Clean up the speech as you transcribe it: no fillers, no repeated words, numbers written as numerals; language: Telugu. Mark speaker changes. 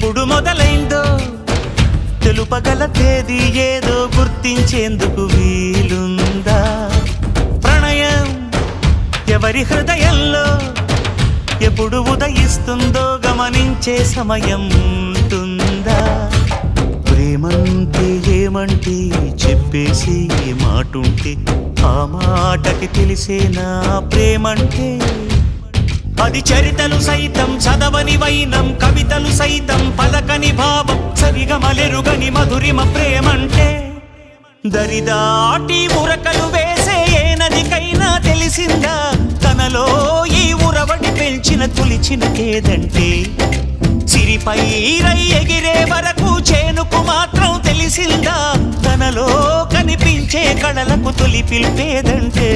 Speaker 1: ఎప్పుడు మొదలైందో తెలుపగల తేదీ ఏదో గుర్తించేందుకు వీలుందా? ప్రణయం ఎవరి హృదయంలో ఎప్పుడు ఉదయిస్తుందో గమనించే సమయం ఉంటుందా? ప్రేమంటే ఏమంటే చెప్పేసి ఏ మాటుంటే ఆ మాటకి తెలిసేనా ప్రేమంటే? అది చరితలు సైతం చదవని వైనం, కవితలు సైతం పలకని భావం, సరిగమలెరుగని మధురిమ ప్రేమంటే. దరిదాటి ఉరకలు వేసే ఏ నదికైనా తెలిసిందా తనలో ఈ ఉరవడి పెంచిన తొలిచిన కేదంటే? సిరిపై రై ఎగిరే వరకు చేనుకు మాత్రం తెలిసిందా తనలో కనిపించే కళలకు తొలి పిలిపేదంటే?